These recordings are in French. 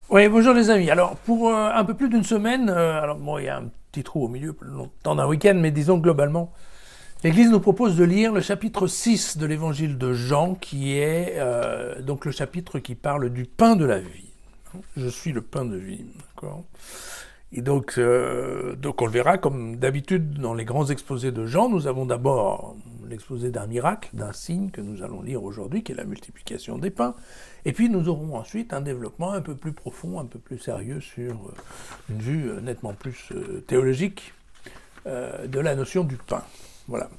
Oui, bonjour les amis. Alors, pour un peu plus d'une semaine, alors bon, il y a un petit trou au milieu, le temps d'un week-end, mais disons globalement, l'Église nous propose de lire le chapitre 6 de l'évangile de Jean, qui est donc le chapitre qui parle du pain de la vie. Je suis le pain de vie, d'accord. Et donc on le verra, comme d'habitude dans les grands exposés de Jean, nous avons d'abord l'exposé d'un miracle, d'un signe que nous allons lire aujourd'hui, qui est la multiplication des pains. Et puis nous aurons ensuite un développement un peu plus profond, un peu plus sérieux sur une vue nettement plus théologique de la notion du pain. Voilà.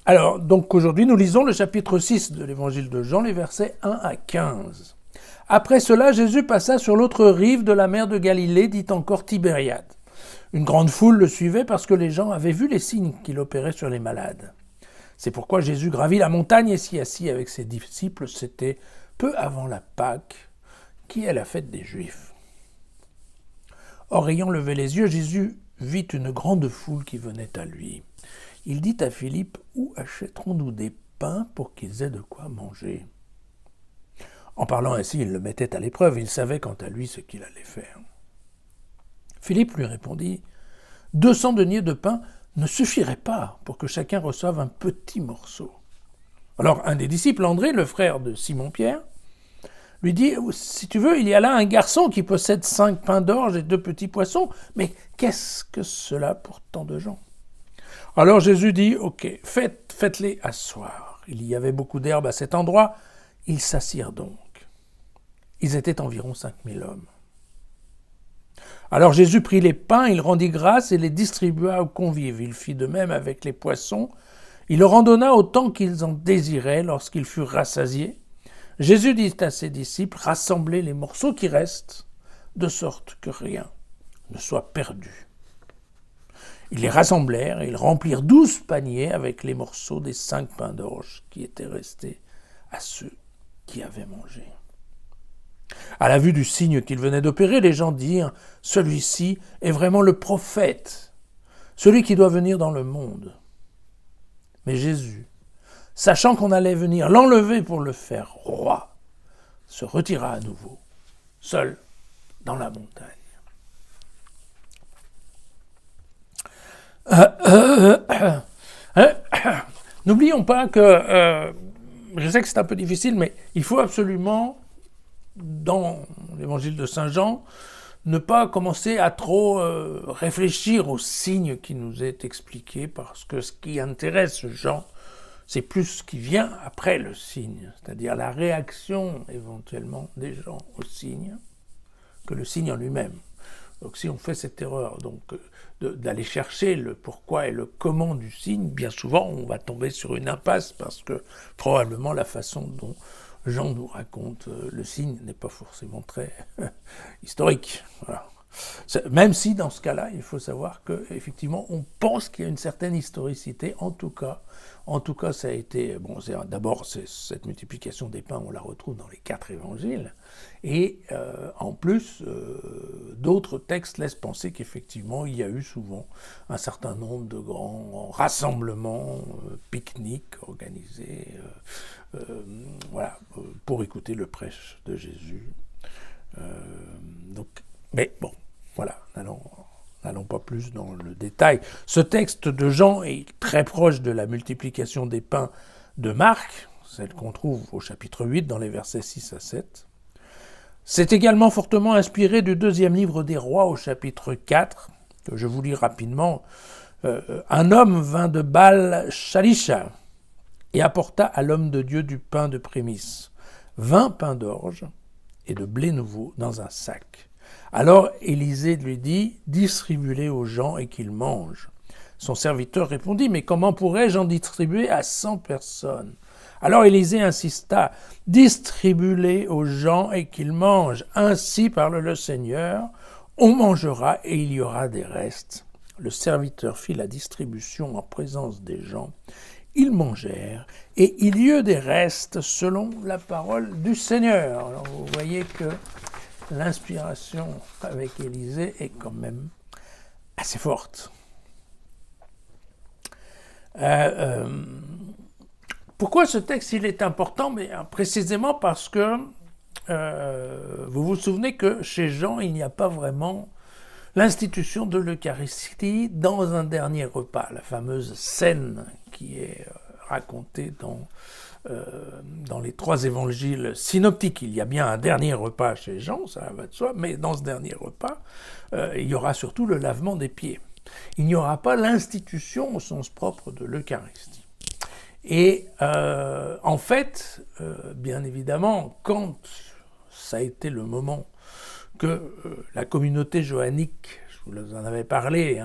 Alors, donc aujourd'hui, nous lisons le chapitre 6 de l'évangile de Jean, les versets 1 à 15. Après cela, Jésus passa sur l'autre rive de la mer de Galilée, dite encore Tibériade. Une grande foule le suivait parce que les gens avaient vu les signes qu'il opérait sur les malades. C'est pourquoi Jésus gravit la montagne et s'y assit avec ses disciples. C'était peu avant la Pâque, qui est la fête des Juifs. Or, ayant levé les yeux, Jésus vit une grande foule qui venait à lui. Il dit à Philippe, « Où achèterons-nous des pains pour qu'ils aient de quoi manger ?» En parlant ainsi, il le mettait à l'épreuve, il savait quant à lui ce qu'il allait faire. Philippe lui répondit, « 200 deniers de pain ne suffiraient pas pour que chacun reçoive un petit morceau. » Alors un des disciples, André, le frère de Simon-Pierre, lui dit, « Si tu veux, il y a là un garçon qui possède 5 pains d'orge et 2 petits poissons, mais qu'est-ce que cela pour tant de gens ?» Alors Jésus dit, « Ok, faites-les asseoir. » Il y avait beaucoup d'herbe à cet endroit, ils s'assirent donc. Ils étaient environ 5000 hommes. Alors Jésus prit les pains, il rendit grâce et les distribua aux convives. Il fit de même avec les poissons. Il leur en donna autant qu'ils en désiraient. Lorsqu'ils furent rassasiés, Jésus dit à ses disciples, « Rassemblez les morceaux qui restent, de sorte que rien ne soit perdu. » Ils les rassemblèrent et ils remplirent 12 paniers avec les morceaux des 5 pains d'orge qui étaient restés à ceux qui avaient mangé. À la vue du signe qu'il venait d'opérer, les gens dirent « Celui-ci est vraiment le prophète, celui qui doit venir dans le monde. » Mais Jésus, sachant qu'on allait venir l'enlever pour le faire roi, se retira à nouveau, seul dans la montagne. N'oublions pas que, je sais que c'est un peu difficile, mais il faut absolument, dans l'évangile de Saint Jean, ne pas commencer à trop réfléchir au signe qui nous est expliqué, parce que ce qui intéresse Jean, c'est plus ce qui vient après le signe, c'est-à-dire la réaction éventuellement des gens au signe, que le signe en lui-même. Donc si on fait cette erreur d'aller chercher le pourquoi et le comment du signe, bien souvent on va tomber sur une impasse, parce que probablement la façon dont Jean nous raconte le signe n'est pas forcément très historique. Voilà. Même si dans ce cas-là, il faut savoir qu'effectivement, on pense qu'il y a une certaine historicité. En tout cas, ça a été... Bon, d'abord, cette multiplication des pains, on la retrouve dans les 4 évangiles. Et en plus, d'autres textes laissent penser qu'effectivement, il y a eu souvent un certain nombre de grands rassemblements, pique-niques organisés, voilà, pour écouter le prêche de Jésus. Mais bon, voilà, n'allons pas plus dans le détail. Ce texte de Jean est très proche de la multiplication des pains de Marc, celle qu'on trouve au chapitre 8 dans les versets 6 à 7. C'est également fortement inspiré du 2e livre des Rois au chapitre 4, que je vous lis rapidement. Un homme vint de Baal-Shalisha et apporta à l'homme de Dieu du pain de prémisse, 20 pains d'orge et de blé nouveau dans un sac. Alors Élisée lui dit, « Distribue-les aux gens et qu'ils mangent. » Son serviteur répondit, « Mais comment pourrais-je en distribuer à 100 personnes ?» Alors Élisée insista, « Distribue-les aux gens et qu'ils mangent. Ainsi parle le Seigneur, on mangera et il y aura des restes. » Le serviteur fit la distribution en présence des gens. Ils mangèrent, et il y eut des restes selon la parole du Seigneur. Alors vous voyez que l'inspiration avec Élisée est quand même assez forte. Pourquoi ce texte il est important? Mais précisément parce que vous vous souvenez que chez Jean, il n'y a pas vraiment l'institution de l'Eucharistie dans un dernier repas, la fameuse scène qui est racontée dans les 3 évangiles synoptiques. Il y a bien un dernier repas chez Jean, ça va de soi, mais dans ce dernier repas, il y aura surtout le lavement des pieds. Il n'y aura pas l'institution au sens propre de l'Eucharistie. Et en fait, bien évidemment, quand ça a été le moment que la communauté johannique, je vous en avais parlé,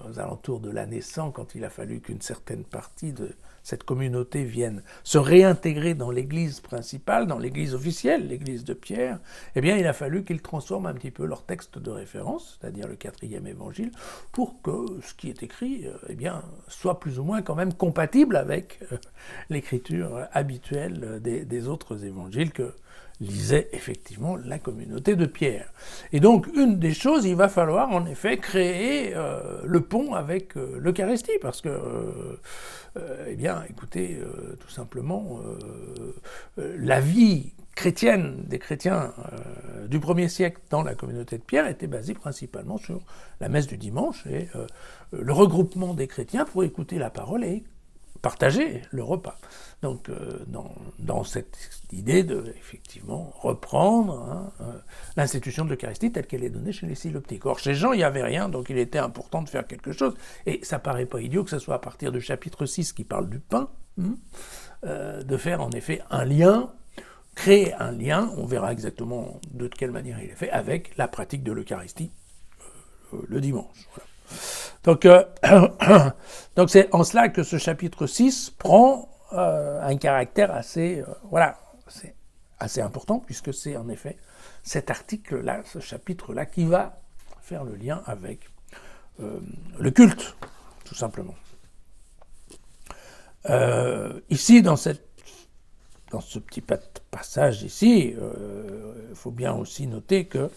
aux alentours de l'année 100, quand il a fallu qu'une certaine partie de cette communauté vienne se réintégrer dans l'église principale, dans l'église officielle, l'église de Pierre, eh bien il a fallu qu'ils transforment un petit peu leur texte de référence, c'est-à-dire le 4e évangile, pour que ce qui est écrit eh bien, soit plus ou moins quand même compatible avec l'écriture habituelle des autres évangiles que lisait effectivement la communauté de Pierre. Et donc, une des choses, il va falloir en effet créer le pont avec l'Eucharistie, parce que, eh bien, écoutez, tout simplement, la vie chrétienne des chrétiens du 1er siècle dans la communauté de Pierre était basée principalement sur la messe du dimanche et le regroupement des chrétiens pour écouter la parole et partager le repas. Donc, dans cette idée de, effectivement, reprendre l'institution de l'Eucharistie telle qu'elle est donnée chez les synoptiques. Or, chez Jean, il n'y avait rien, donc il était important de faire quelque chose. Et ça paraît pas idiot que ce soit à partir du chapitre 6 qui parle du pain, de faire en effet un lien, créer un lien, on verra exactement de quelle manière il est fait, avec la pratique de l'Eucharistie le dimanche. Voilà. Donc c'est en cela que ce chapitre 6 prend un caractère assez, c'est assez important, puisque c'est en effet cet article-là, ce chapitre-là, qui va faire le lien avec le culte, tout simplement. Ici, dans ce petit passage ici, il faut bien aussi noter que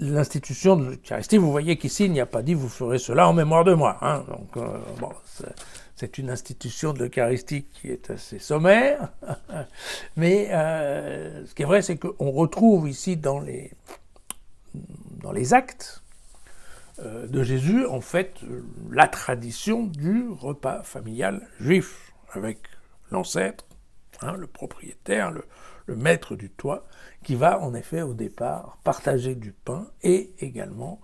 l'institution de l'Eucharistie, vous voyez qu'ici, il n'y a pas dit « vous ferez cela en mémoire de moi ». Donc, c'est une institution de l'Eucharistie qui est assez sommaire, mais ce qui est vrai, c'est qu'on retrouve ici dans les actes de Jésus, en fait, la tradition du repas familial juif, avec l'ancêtre, le propriétaire, le maître du toit, qui va en effet au départ partager du pain et également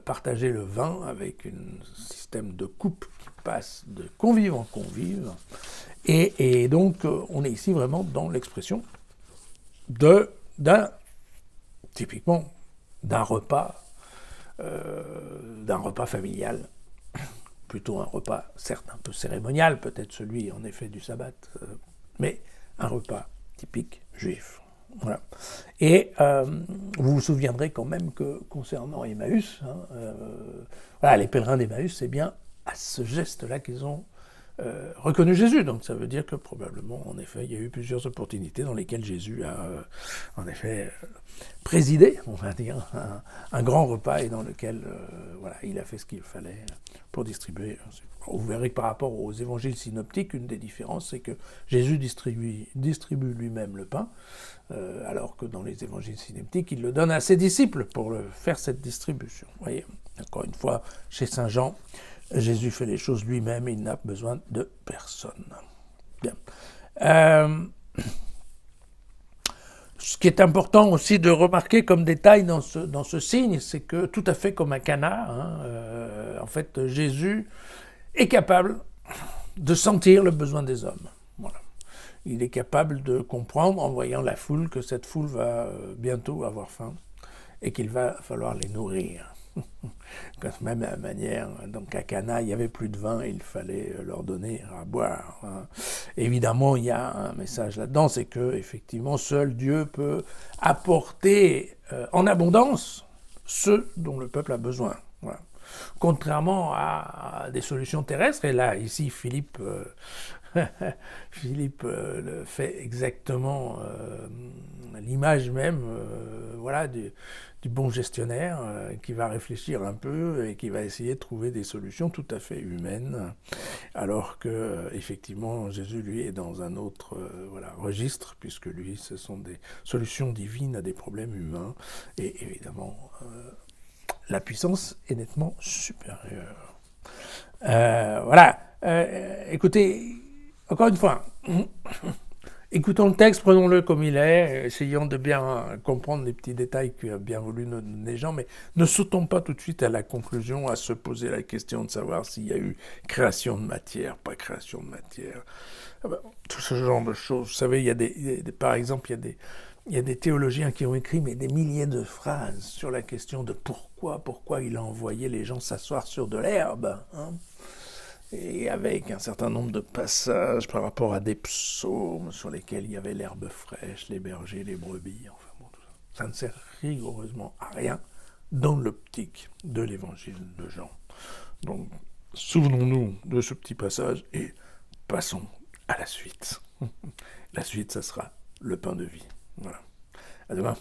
partager le vin avec un système de coupe qui passe de convive en convive. Et donc on est ici vraiment dans l'expression typiquement d'un repas familial, plutôt un repas certes un peu cérémonial, peut-être celui en effet du sabbat, mais un repas typique juif. Voilà. Et vous vous souviendrez quand même que concernant Emmaüs, les pèlerins d'Emmaüs, c'est bien à ce geste-là qu'ils ont reconnu Jésus. Donc ça veut dire que probablement, en effet, il y a eu plusieurs opportunités dans lesquelles Jésus a, en effet, présidé, on va dire, un grand repas et dans lequel il a fait ce qu'il fallait pour distribuer. Vous verrez que par rapport aux évangiles synoptiques, une des différences, c'est que Jésus distribue lui-même le pain, alors que dans les évangiles synoptiques, il le donne à ses disciples pour faire cette distribution. Vous voyez, encore une fois, chez Saint Jean, Jésus fait les choses lui-même, il n'a besoin de personne. Bien. Ce qui est important aussi de remarquer comme détail dans ce signe, c'est que tout à fait comme à Cana, en fait, Jésus est capable de sentir le besoin des hommes. Voilà. Il est capable de comprendre, en voyant la foule, que cette foule va bientôt avoir faim et qu'il va falloir les nourrir. De la même manière, donc à Cana, il n'y avait plus de vin et il fallait leur donner à boire. Évidemment, il y a un message là-dedans, c'est que effectivement, seul Dieu peut apporter en abondance ce dont le peuple a besoin. Voilà. Contrairement à des solutions terrestres, et là, ici, Philippe fait exactement l'image même, voilà, du bon gestionnaire qui va réfléchir un peu et qui va essayer de trouver des solutions tout à fait humaines, alors que effectivement Jésus lui est dans un autre registre, puisque lui ce sont des solutions divines à des problèmes humains, et évidemment la puissance est nettement supérieure. Écoutez, encore une fois, écoutons le texte, prenons-le comme il est, essayons de bien comprendre les petits détails qu'a bien voulu nous donner Jean, mais ne sautons pas tout de suite à la conclusion, à se poser la question de savoir s'il y a eu création de matière, pas création de matière. Tout ce genre de choses. Vous savez, par exemple, il y a des théologiens qui ont écrit des milliers de phrases sur la question de pourquoi il a envoyé les gens s'asseoir sur de l'herbe, hein, et avec un certain nombre de passages par rapport à des psaumes sur lesquels il y avait l'herbe fraîche, les bergers, les brebis, enfin bon, tout ça. Ça ne sert rigoureusement à rien dans l'optique de l'évangile de Jean. Donc, souvenons-nous de ce petit passage et passons à la suite. La suite, ça sera le pain de vie. Voilà. À demain.